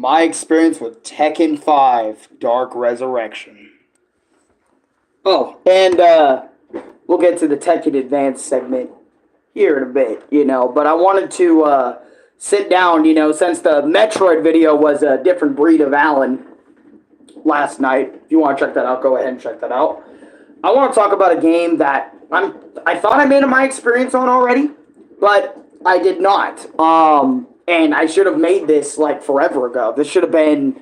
My experience with Tekken 5 Dark Resurrection. Oh, and we'll get to the Tekken Advanced segment here in a bit, but I wanted to sit down, since the Metroid video was a different breed of Alan last night. If you want to check that out, go ahead and check that out. I want to talk about a game that I thought I made my experience on already, but I did not. And I should have made this like forever ago. This should have been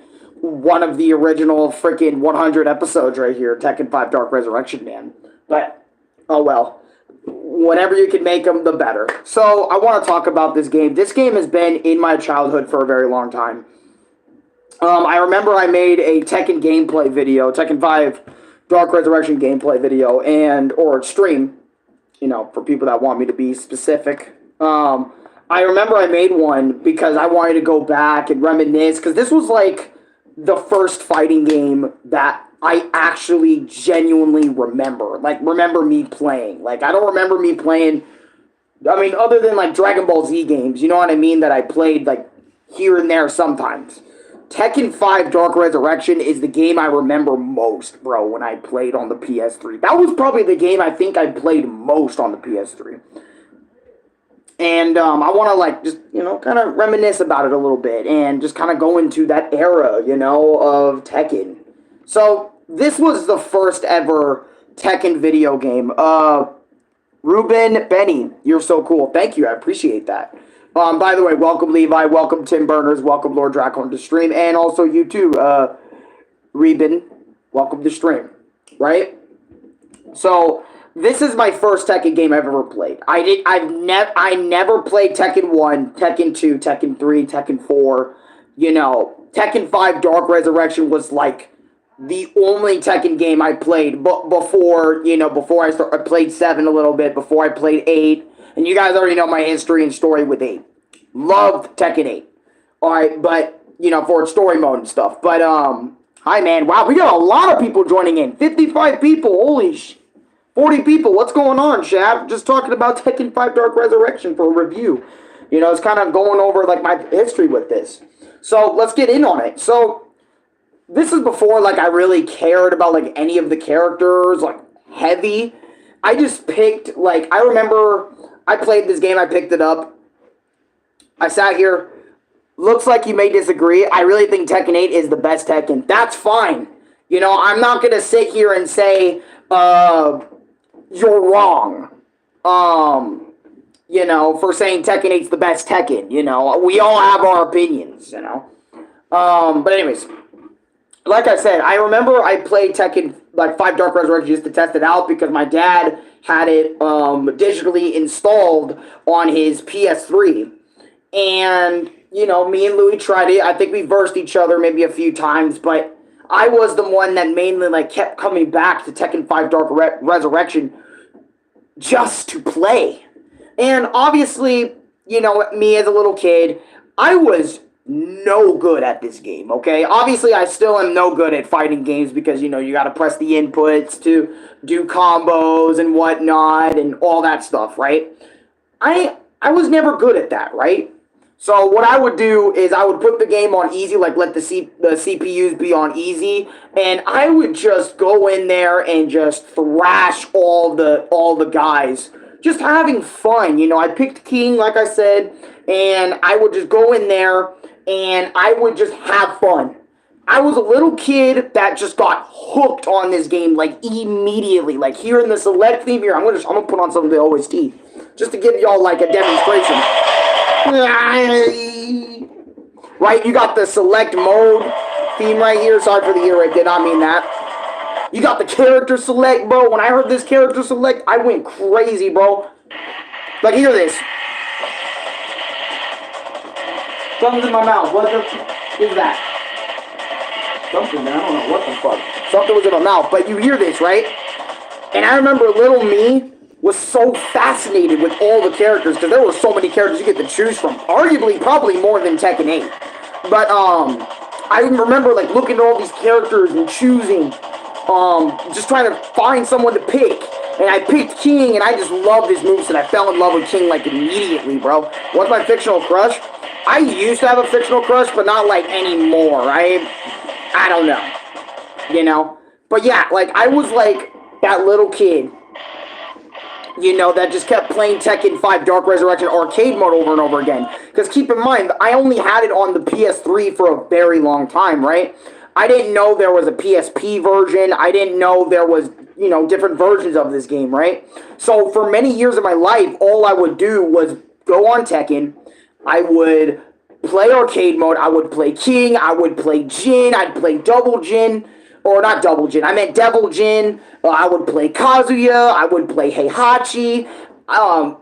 one of the original freaking 100 episodes right here, Tekken 5 Dark Resurrection, man. But, oh well. Whenever you can make them, the better. So, I want to talk about this game. This game has been in my childhood for a very long time. I remember I made a Tekken gameplay video, Tekken 5 Dark Resurrection gameplay video, or stream, for people that want me to be specific. I remember I made one because I wanted to go back and reminisce, because this was like the first fighting game that I actually genuinely remember. Like, remember me playing. Like, I don't remember me playing, other than like Dragon Ball Z games, you know what I mean, that I played like here and there sometimes. Tekken 5 Dark Resurrection is the game I remember most, bro, when I played on the PS3. That was probably the game I think I played most on the PS3. And I want to, like, just, kind of reminisce about it a little bit and just kind of go into that era, of Tekken. So, this was the first ever Tekken video game. Ruben Benny, you're so cool. Thank you, I appreciate that. By the way, welcome Levi, welcome Tim Burners, welcome Lord Draco to stream, and also you too, Ruben, welcome to stream, right? So, this is my first Tekken game I've ever played. I never played Tekken 1, Tekken 2, Tekken 3, Tekken 4. Tekken 5 Dark Resurrection was like the only Tekken game I played before I played 7 a little bit, before I played 8. And you guys already know my history and story with 8. Loved Tekken 8. Alright, but, for its story mode and stuff. But, hi man, wow, we got a lot of people joining in. 55 people, holy sh... 40 people, what's going on, Shab? Just talking about Tekken 5 Dark Resurrection for a review. It's kind of going over, like, my history with this. So, let's get in on it. So, this is before, like, I really cared about, like, any of the characters, like, heavy. I just picked, like, I remember I played this game, I picked it up. I sat here. Looks like you may disagree. I really think Tekken 8 is the best Tekken. That's fine. I'm not going to sit here and say, you're wrong, for saying Tekken 8's the best Tekken, we all have our opinions, but anyways, like I said, I remember I played Tekken, like, 5 Dark Resurrection just to test it out, because my dad had it, digitally installed on his PS3, and, me and Louis tried it. I think we versed each other maybe a few times, but I was the one that mainly, like, kept coming back to Tekken 5 Dark Resurrection just to play. And obviously, me as a little kid, I was no good at this game, okay? Obviously, I still am no good at fighting games because, you gotta press the inputs to do combos and whatnot and all that stuff, right? I was never good at that, right? So what I would do is I would put the game on easy, like let the CPUs be on easy, and I would just go in there and just thrash all the guys, just having fun. I picked King, like I said, and I would just go in there and I would just have fun. I was a little kid that just got hooked on this game like immediately. Like hearing the select theme here, I'm gonna put on some of the OST just to give y'all like a demonstration. Right, you got the select mode theme right here. Sorry for the ear, I did not mean that. You got the character select, bro. When I heard this character select, I went crazy, bro. Like, hear this. Something's in my mouth. What the is that? Something, man. I don't know what the fuck. Something was in my mouth, but you hear this, right? And I remember little me was so fascinated with all the characters, because there were so many characters you get to choose from. Arguably, probably more than Tekken 8. But, I remember, like, looking at all these characters and choosing, just trying to find someone to pick. And I picked King, and I just loved his moveset. I fell in love with King, like, immediately, bro. What's my fictional crush? I used to have a fictional crush, but not like anymore. I don't know, you know. But yeah, like I was like that little kid, you know, that just kept playing Tekken 5 Dark Resurrection arcade mode over and over again. Because keep in mind, I only had it on the PS3 for a very long time, right? I didn't know there was a PSP version. I didn't know there was, you know, different versions of this game, right? So for many years of my life, all I would do was go on Tekken. I would play arcade mode. I would play King. I would play Jin. I'd play Double Jin. Or not Double Jin, I meant Devil Jin. I would play Kazuya. I would play Heihachi.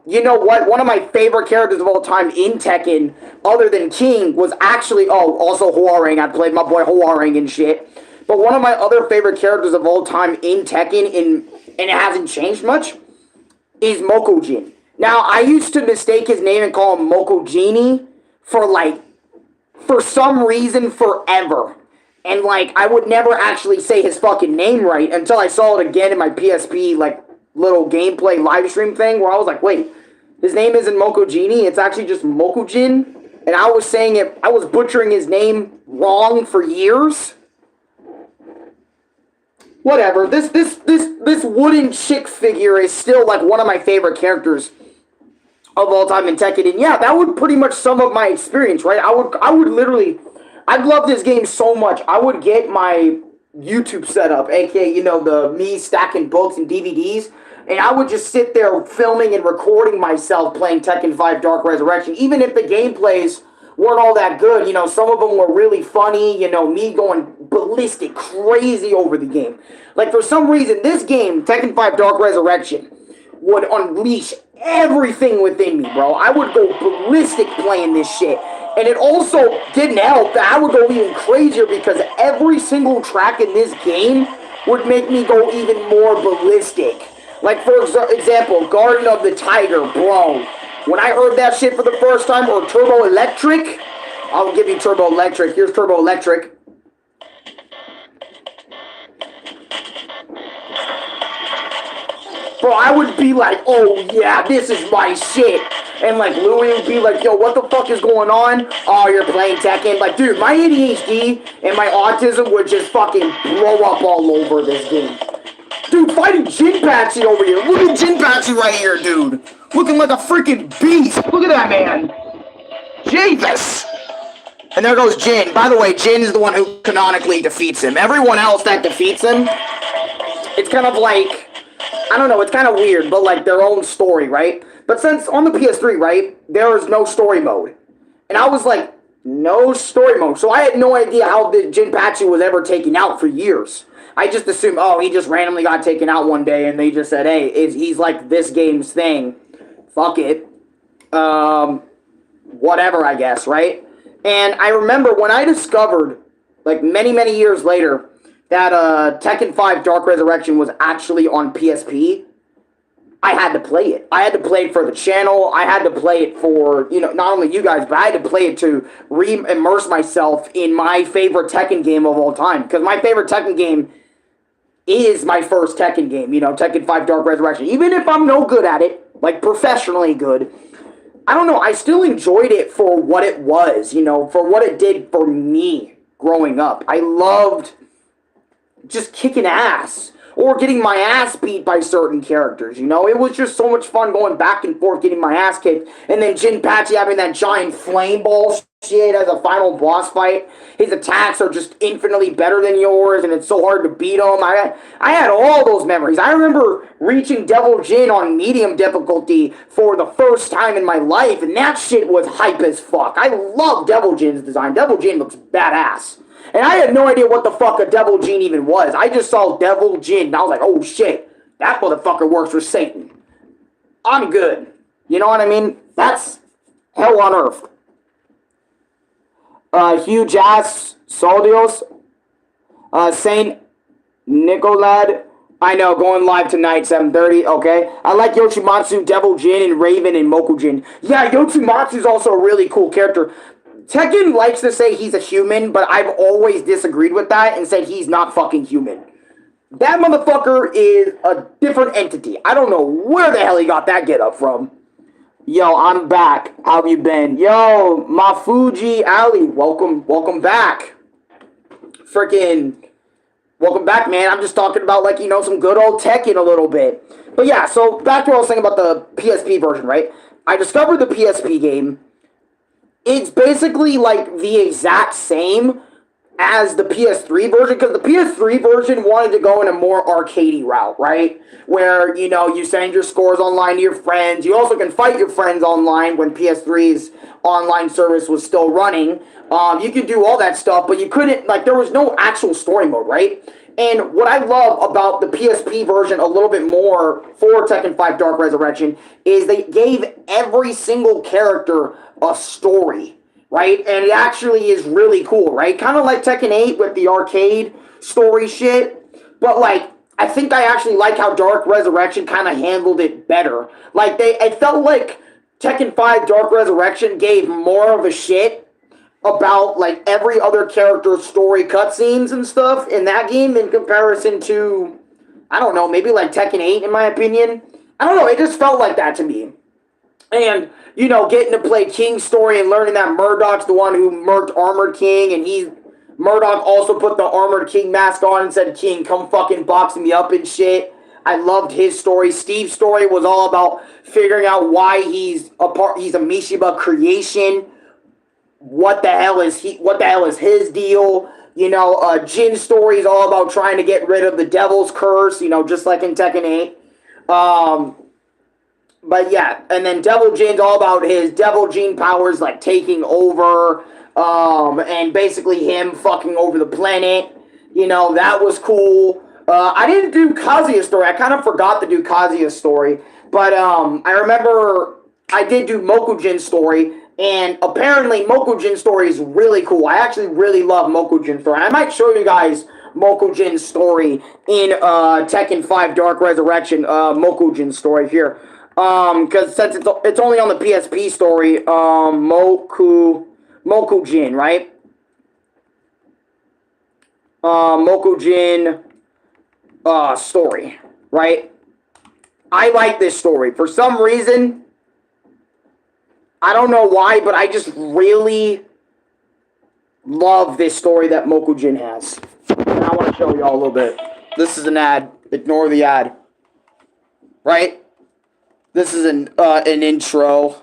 You know what? One of my favorite characters of all time in Tekken, other than King, was actually, also Hwoarang. I played my boy Hwoarang and shit. But one of my other favorite characters of all time in Tekken, and it hasn't changed much, is Mokujin. Now, I used to mistake his name and call him Mokujini for some reason, forever. And, like, I would never actually say his fucking name right until I saw it again in my PSP, like, little gameplay live stream thing where I was like, wait, his name isn't Mokujini, it's actually just Mokujin? And I was saying it, I was butchering his name wrong for years. Whatever, this wooden chick figure is still, like, one of my favorite characters of all time in Tekken. And yeah, that would pretty much sum up my experience, right? I would literally... I'd love this game so much. I would get my YouTube setup, aka, you know, me stacking books and DVDs, and I would just sit there filming and recording myself playing Tekken 5 Dark Resurrection. Even if the gameplays weren't all that good, you know, some of them were really funny, you know, me going ballistic, crazy over the game. Like, for some reason, this game, Tekken 5 Dark Resurrection, would unleash everything within me, bro. I would go ballistic playing this shit. And it also didn't help that I would go even crazier because every single track in this game would make me go even more ballistic. Like, for example, Garden of the Tiger, bro. When I heard that shit for the first time, or Turbo Electric, I'll give you Turbo Electric. Here's Turbo Electric. Bro, I would be like, oh yeah, this is my shit. And like Louie would be like, yo, what the fuck is going on? Oh, you're playing Tekken. Like, dude, my ADHD and my autism would just fucking blow up all over this game. Dude, fighting Jinpachi over here. Look at Jinpachi right here, dude. Looking like a freaking beast. Look at that man. Jesus. And there goes Jin. By the way, Jin is the one who canonically defeats him. Everyone else that defeats him, it's kind of like... I don't know, it's kind of weird, but like their own story, right? But since on the PS3, right, there is no story mode. And I was like, no story mode. So I had no idea how the Jinpachi was ever taken out for years. I just assumed, oh, he just randomly got taken out one day and they just said, hey, he's like this game's thing. Fuck it. Whatever, I guess, right? And I remember when I discovered, like many, many years later, that Tekken 5 Dark Resurrection was actually on PSP, I had to play it. I had to play it for the channel. I had to play it for, you know, not only you guys, but I had to play it to re-immerse myself in my favorite Tekken game of all time. Because my favorite Tekken game is my first Tekken game, you know, Tekken 5 Dark Resurrection. Even if I'm no good at it, like professionally good, I don't know, I still enjoyed it for what it was, you know, for what it did for me growing up. I loved just kicking ass, or getting my ass beat by certain characters, you know? It was just so much fun going back and forth, getting my ass kicked, and then Jinpachi having that giant flame ball shit as a final boss fight. His attacks are just infinitely better than yours, and it's so hard to beat him. I had all those memories. I remember reaching Devil Jin on medium difficulty for the first time in my life, and that shit was hype as fuck. I love Devil Jin's design. Devil Jin looks badass. And I had no idea what the fuck a Devil Jin even was. I just saw Devil Jin, and I was like, oh shit, that motherfucker works for Satan. I'm good. You know what I mean? That's hell on earth. Huge ass Soldios. Saint Nicolad. I know, going live tonight, 7:30, okay. I like Yoshimatsu, Devil Jin, and Raven, and Mokujin. Yeah, Yoshimatsu's also a really cool character. Tekken likes to say he's a human, but I've always disagreed with that and said he's not fucking human. That motherfucker is a different entity. I don't know where the hell he got that get up from. Yo, I'm back. How have you been? Yo, Mafuji Ali, welcome back. Freaking, welcome back, man. I'm just talking about, like, some good old Tekken a little bit. But yeah, so back to what I was saying about the PSP version, right? I discovered the PSP game. It's basically like the exact same as the PS3 version, because the PS3 version wanted to go in a more arcadey route, right? Where, you send your scores online to your friends. You also can fight your friends online when PS3's online service was still running. You could do all that stuff, but you couldn't, like, there was no actual story mode, right? And what I love about the PSP version a little bit more for Tekken 5 Dark Resurrection is they gave every single character a story, right? And it actually is really cool, right? Kind of like Tekken 8 with the arcade story shit. But, like, I think I actually like how Dark Resurrection kind of handled it better. Like, it felt like Tekken 5 Dark Resurrection gave more of a shit about, like, every other character's story cutscenes and stuff in that game in comparison to, I don't know, maybe like Tekken 8 in my opinion. I don't know, it just felt like that to me. And, getting to play King's story and learning that Murdoch's the one who murked Armored King, and Murdoch also put the Armored King mask on and said, King, come fucking box me up and shit. I loved his story. Steve's story was all about figuring out why he's a Mishiba creation. What the hell is his deal? Jin's story is all about trying to get rid of the devil's curse, just like in Tekken 8. But yeah, and then Devil Jin's all about his Devil Jin powers, like, taking over, and basically him fucking over the planet. That was cool. I didn't do Kazuya's story. I kind of forgot to do Kazuya's story. But I remember I did do Mokujin's story, and apparently Mokujin's story is really cool. I actually really love Mokujin's story. I might show you guys Mokujin's story in Tekken 5 Dark Resurrection, Mokujin's story here. Because since it's only on the PSP story, Mokujin, right? Mokujin, story, right? I like this story. For some reason, I don't know why, but I just really love this story that Mokujin has. And I want to show you all a little bit. This is an ad. Ignore the ad. Right? This is an intro.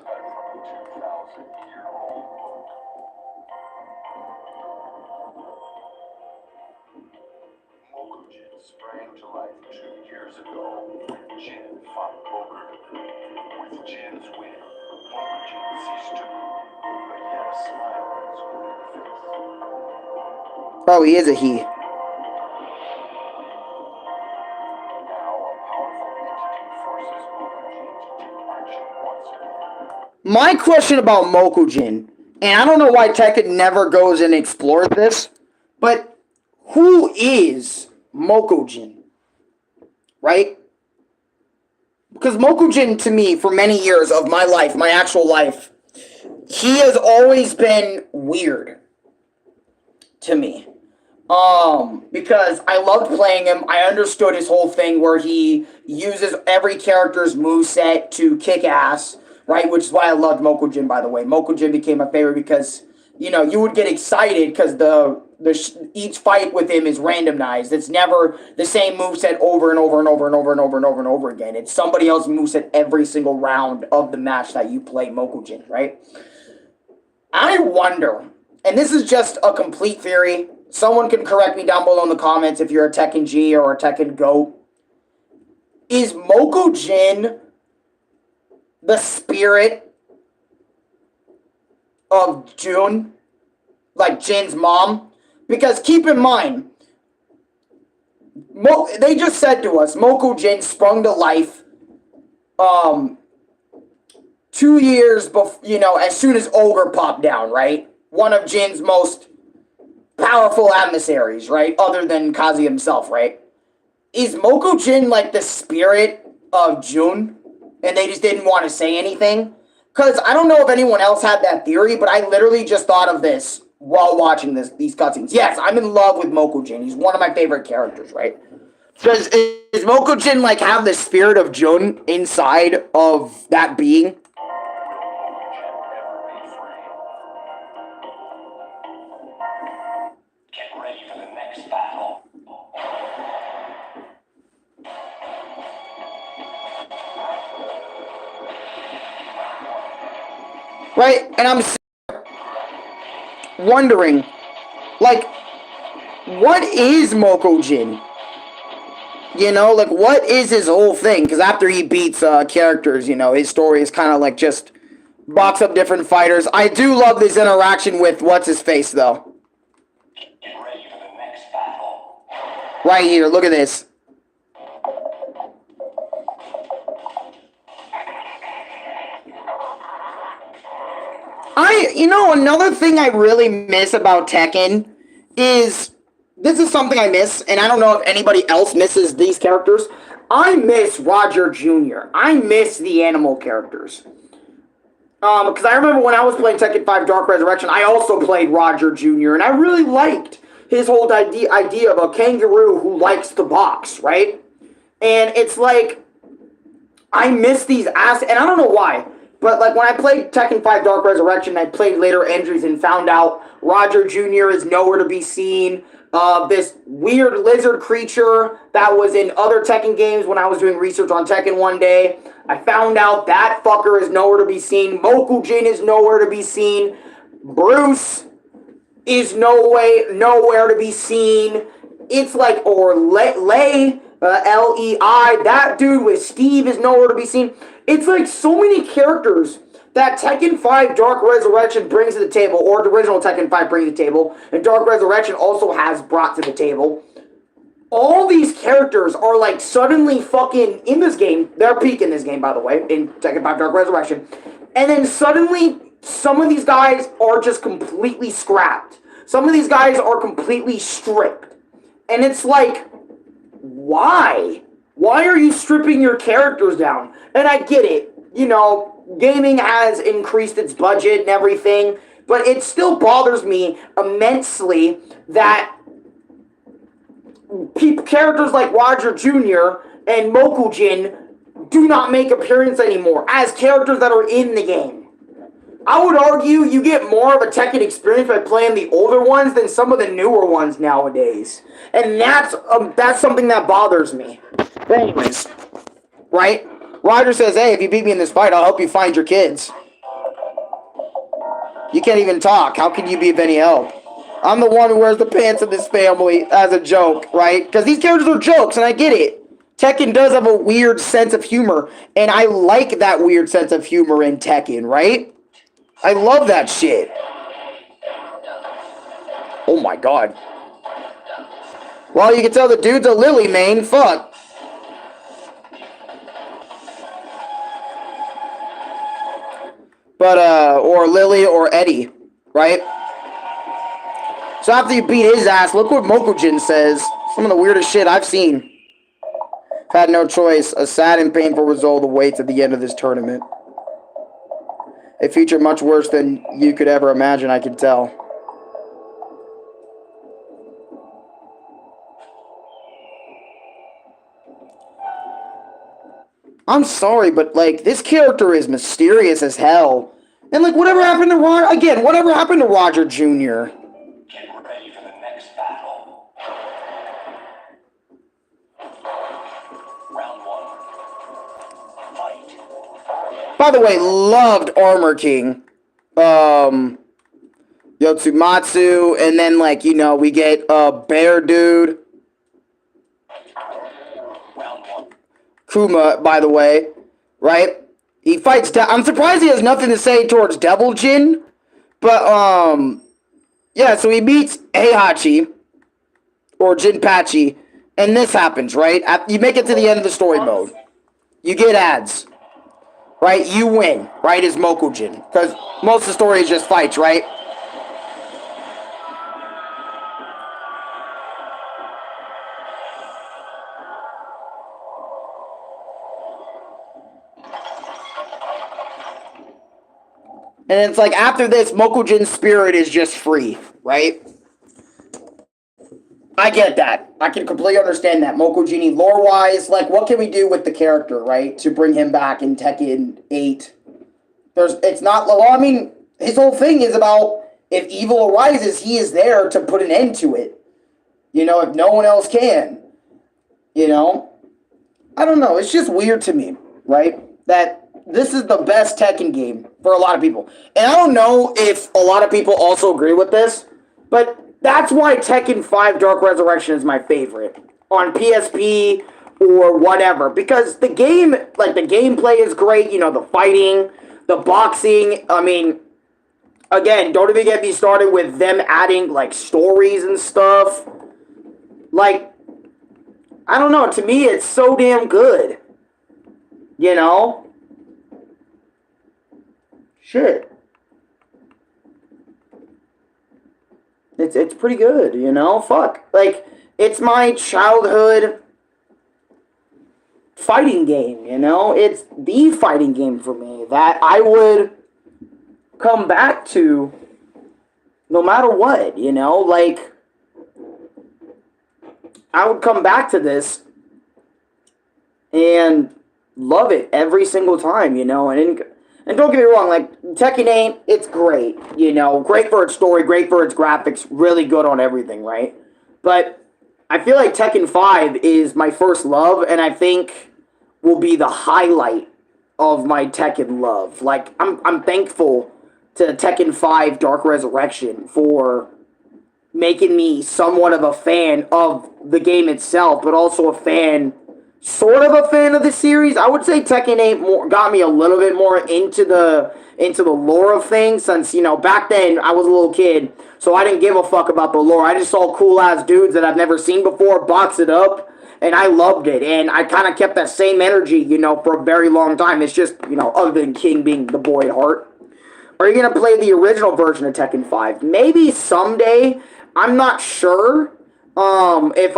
Mokujin sprang to life 2 years ago. Jin fought poker. With Jin's win, Mokujin ceased to move, but yet a smile on his weary face. Oh, he is a he. My question about Mokujin, and I don't know why Tekken never goes and explores this, but who is Mokujin? Right? Because Mokujin, to me, for many years of my life, my actual life, he has always been weird to me. Because I loved playing him. I understood his whole thing where he uses every character's moveset to kick ass. Right, which is why I loved Mokujin, by the way. Mokujin became my favorite because, you would get excited because each fight with him is randomized. It's never the same moveset over and over and over and over and over and over and over again. It's somebody else's moveset every single round of the match that you play Mokujin, right? I wonder, and this is just a complete theory. Someone can correct me down below in the comments if you're a Tekken G or a Tekken GOAT. Is Mokujin the spirit of Jun, like Jin's mom? Because keep in mind, they just said to us, Mokujin sprung to life 2 years before, as soon as Ogre popped down, right? One of Jin's most powerful adversaries, right? Other than Kazi himself, right? Is Mokujin like the spirit of Jun? And they just didn't want to say anything? Because I don't know if anyone else had that theory, but I literally just thought of this while watching these cutscenes. Yes, I'm in love with Mokujin. He's one of my favorite characters, right? Does Mokujin, like, have the spirit of Jun inside of that being? right? And I'm wondering, like, what is Mokujin? You know, like, what is his whole thing? Because after he beats characters, you know, his story is kind of like just box up different fighters. I do love this interaction with what's-his-face, though. Get ready for the next battle. Right here, look at this. You know, another thing I really miss about Tekken is, this is something I miss, and I don't know if anybody else misses these characters. I miss Roger Jr. I miss the animal characters. Because I remember when I was playing Tekken 5 Dark Resurrection, I also played Roger Jr., and I really liked his whole idea of a kangaroo who likes to box, right? And it's like, I miss these and I don't know why, but like when I played Tekken 5 Dark Resurrection, I played later entries and found out Roger Jr. is nowhere to be seen. This weird lizard creature that was in other Tekken games when I was doing research on Tekken one day. I found out that fucker is nowhere to be seen. Mokujin is nowhere to be seen. Bruce is nowhere to be seen. It's like, or Lei, Lei, that dude with Steve is nowhere to be seen. It's like so many characters that Tekken 5 Dark Resurrection brings to the table, or the original Tekken 5 brings to the table, and Dark Resurrection also has brought to the table. All these characters are like suddenly fucking in this game. They're peak in this game, by the way, in Tekken 5 Dark Resurrection. And then suddenly, some of these guys are just completely scrapped. Some of these guys are completely stripped. And it's like, why? Why are you stripping your characters down? And I get it. You know, gaming has increased its budget and everything. But it still bothers me immensely that characters like Roger Jr. and Mokujin do not make appearance anymore as characters that are in the game. I would argue you get more of a Tekken experience by playing the older ones than some of the newer ones nowadays. And that's something that bothers me. But anyways, right? Roger says, hey, if you beat me in this fight, I'll help you find your kids. You can't even talk. How can you be of any help? I'm the one who wears the pants in this family as a joke, right? Because these characters are jokes, and I get it. Tekken does have a weird sense of humor, and I like that weird sense of humor in Tekken, right? I love that shit. Oh my god. Well, you can tell the dude's a Lily main. Fuck. But, or Lily or Eddie, right? So after you beat his ass, look what Mokujin says. Some of the weirdest shit I've seen. Had no choice. A sad and painful result awaits at the end of this tournament. A future much worse than you could ever imagine, I can tell. I'm sorry, but, like, this character is mysterious as hell. And, like, whatever happened to Roger... Again, whatever happened to Roger Jr.? Get ready for the next battle. Round one. Fight. By the way, loved Armor King. Yotsumatsu, and then, like, you know, we get Bear Dude. Round one. Kuma, by the way, right? He fights... I'm surprised he has nothing to say towards Devil Jin. But, yeah, so he beats Heihachi, or Jinpachi, and this happens, right? You make it to the end of the story mode. You get ads, right? You win, right, as Mokujin. Because most of the story is just fights, right? And it's like, after this, Mokujin's spirit is just free, right? I get that. I can completely understand that. Mokujin, lore-wise, like, what can we do with the character, right? To bring him back in Tekken 8. It's not... Well, I mean, his whole thing is about, if evil arises, he is there to put an end to it. You know, if no one else can. You know? I don't know. It's just weird to me, right? That this is the best Tekken game for a lot of people. And I don't know if a lot of people also agree with this, but that's why Tekken 5 Dark Resurrection is my favorite on PSP or whatever. Because the game, like the gameplay is great, you know, the fighting, the boxing. I mean, again, don't even get me started with them adding like stories and stuff. Like, I don't know, to me it's so damn good. You know? Shit. It's pretty good, you know? Fuck. Like, it's my childhood fighting game, you know? It's the fighting game for me that I would come back to no matter what, you know? Like, I would come back to this and love it every single time, you know? And don't get me wrong, like, Tekken 8, it's great, you know? Great for its story, great for its graphics, really good on everything, right? But I feel like Tekken 5 is my first love, and I think will be the highlight of my Tekken love. Like, I'm thankful to Tekken 5 Dark Resurrection for making me somewhat of a fan of the game itself, but also a fan, sort of a fan of the series. I would say Tekken 8 got me a little bit more into the lore of things, since, you know, back then I was a little kid, so I didn't give a fuck about the lore. I just saw cool-ass dudes that I've never seen before box it up, and I loved it, and I kind of kept that same energy, you know, for a very long time. It's just, you know, other than King being the boy at heart. Are you going to play the original version of Tekken 5? Maybe someday. I'm not sure. If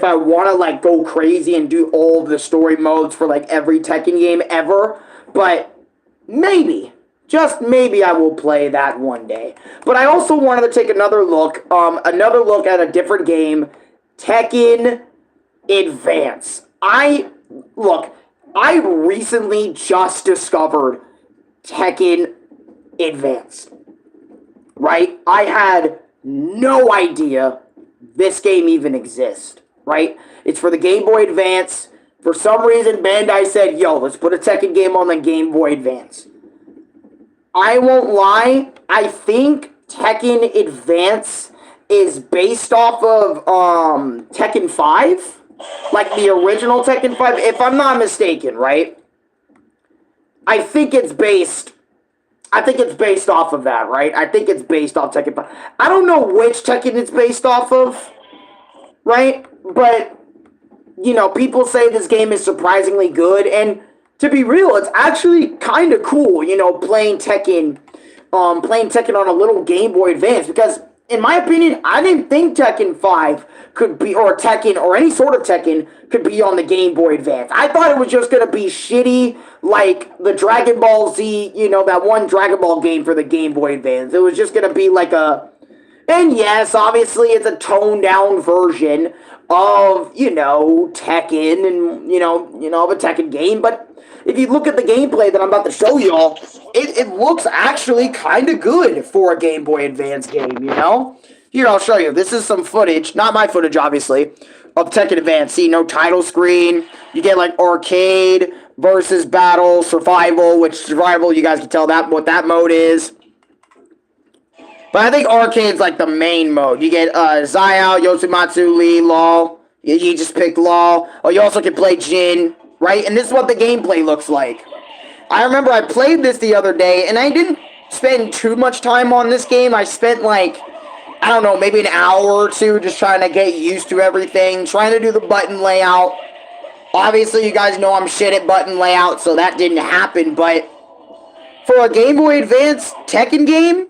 I want to, like, go crazy and do all the story modes for, like, every Tekken game ever, but maybe, just maybe I will play that one day. But I also wanted to take another look at a different game, Tekken Advance. I recently just discovered Tekken Advance, right? I had no idea this game even exists, right? It's for the Game Boy Advance. For some reason, Bandai said, yo, let's put a Tekken game on the Game Boy Advance. I won't lie, I think Tekken Advance is based off of Tekken 5. Like the original Tekken 5, if I'm not mistaken, right? I think it's based off of that, right? I think it's based off Tekken 5. I don't know which Tekken it's based off of, right? But, you know, people say this game is surprisingly good, and to be real, it's actually kind of cool, you know, playing Tekken on a little Game Boy Advance, because, in my opinion, I didn't think Tekken 5 could be, or Tekken, or any sort of Tekken, could be on the Game Boy Advance. I thought it was just going to be shitty, like the Dragon Ball Z, you know, that one Dragon Ball game for the Game Boy Advance. It was just going to be like a, and yes, obviously it's a toned-down version of, you know, Tekken, and, you know, of a Tekken game, but if you look at the gameplay that I'm about to show y'all, it looks actually kind of good for a Game Boy Advance game, you know? Here, I'll show you. This is some footage, not my footage, obviously, of Tekken Advance. See, no title screen. You get, like, arcade versus battle, survival, which survival, you guys can tell that what that mode is. But I think arcade's, like, the main mode. You get Xiao, Yoshimatsu, Lee, Law. You just pick Law. Oh, you also can play Jin, right? And this is what the gameplay looks like. I remember I played this the other day, and I didn't spend too much time on this game. I spent, like, I don't know, maybe an hour or two just trying to get used to everything, trying to do the button layout. Obviously, you guys know I'm shit at button layout, so that didn't happen, but for a Game Boy Advance Tekken game,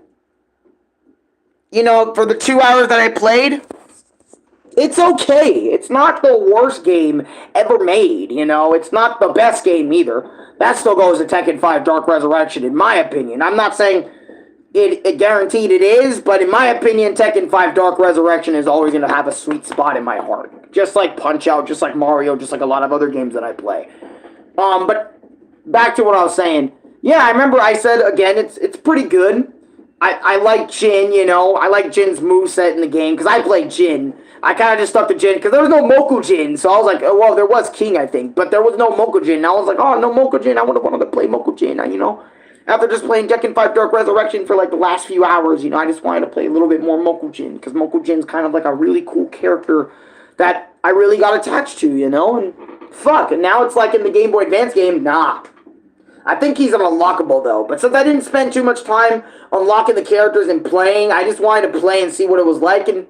you know, for the 2 hours that I played, it's okay. It's not the worst game ever made, you know? It's not the best game either. That still goes to Tekken 5 Dark Resurrection, in my opinion. I'm not saying it guaranteed it is, but in my opinion, Tekken 5 Dark Resurrection is always going to have a sweet spot in my heart. Just like Punch-Out, just like Mario, just like a lot of other games that I play. But back to what I was saying. Yeah, I remember I said, again, it's pretty good. I like Jin, you know. I like Jin's moveset in the game, because I played Jin. I kind of just stuck to Jin, because there was no Mokujin, so I was like, oh, well, there was King, I think, but there was no Mokujin, and I was like, oh, no Mokujin, I would have wanted to play Mokujin, you know. after just playing Tekken 5 Dark Resurrection for like the last few hours, I just wanted to play a little bit more Mokujin, because Mokujin's kind of like a really cool character that I really got attached to, and fuck, and now it's like in the Game Boy Advance game, nah. I think he's an unlockable though, but since I didn't spend too much time unlocking the characters and playing, I just wanted to play and see what it was like, and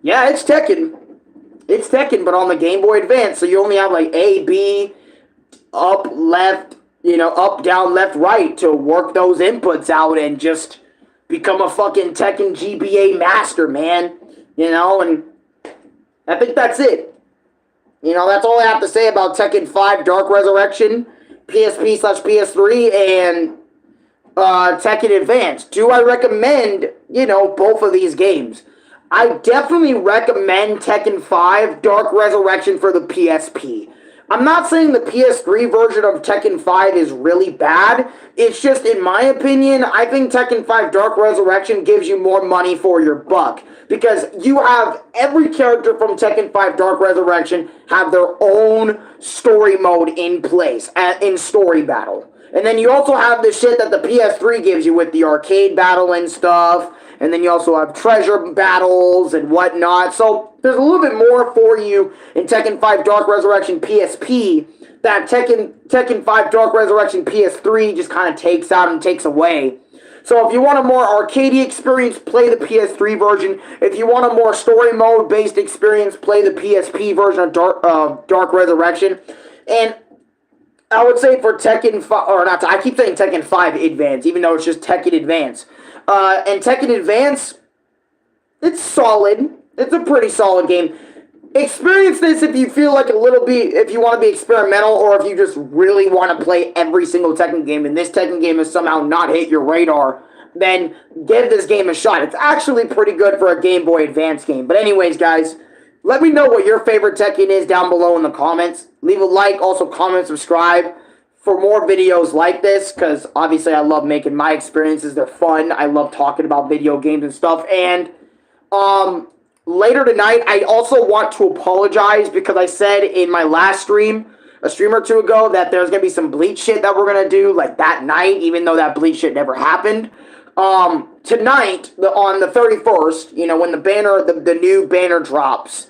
yeah, it's Tekken. It's Tekken, but on the Game Boy Advance, so you only have like A, B, up, left, up, down, left, right to work those inputs out and just become a fucking Tekken GBA master, man. And I think that's it. That's all I have to say about Tekken 5 Dark Resurrection, PSP/PS3, and Tekken Advance. Do I recommend, both of these games? I definitely recommend Tekken 5 Dark Resurrection for the PSP. I'm not saying the PS3 version of Tekken 5 is really bad. It's just, in my opinion, I think Tekken 5 Dark Resurrection gives you more money for your buck. Because you have every character from Tekken 5 Dark Resurrection have their own story mode in place, in story battle. And then you also have the shit that the PS3 gives you with the arcade battle and stuff. And then you also have treasure battles and whatnot. So there's a little bit more for you in Tekken 5 Dark Resurrection PSP that Tekken 5 Dark Resurrection PS3 just kind of takes out and takes away. So if you want a more arcadey experience, play the PS3 version. If you want a more story mode based experience, play the PSP version of Dark Resurrection. And I would say for Tekken 5, or not, I keep saying Tekken 5 Advance, even though it's just Tekken Advance. And Tekken Advance, it's solid. It's a pretty solid game. Experience this if you feel like if you want to be experimental, or if you just really want to play every single Tekken game, and this Tekken game has somehow not hit your radar, then give this game a shot. It's actually pretty good for a Game Boy Advance game. But anyways, guys, let me know what your favorite Tekken is down below in the comments. Leave a like, also comment, subscribe for more videos like this, because obviously I love making my experiences. They're fun. I love talking about video games and stuff. And later tonight, I also want to apologize because I said in my last stream, a stream or two ago, that there's going to be some Bleach shit that we're going to do, like that night, even though that Bleach shit never happened. Tonight, on the 31st, when the new banner drops,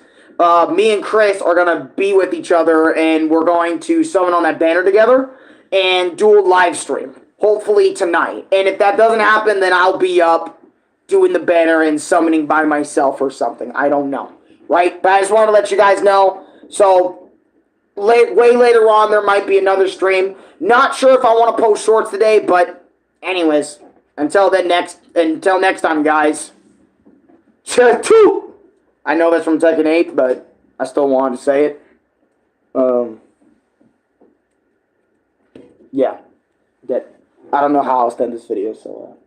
me and Chris are going to be with each other, and we're going to summon on that banner together and do a live stream, hopefully tonight. And if that doesn't happen, then I'll be up doing the banner and summoning by myself or something. I don't know, right? But I just want to let you guys know. So, way later on, there might be another stream. Not sure if I want to post shorts today, but anyways, until next time, guys. I know that's from Tekken 8, but I still wanted to say it. Yeah. I don't know how I'll end this video, so...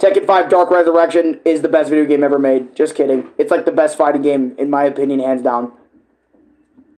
Tekken 5 Dark Resurrection is the best video game ever made. Just kidding. It's like the best fighting game, in my opinion, hands down.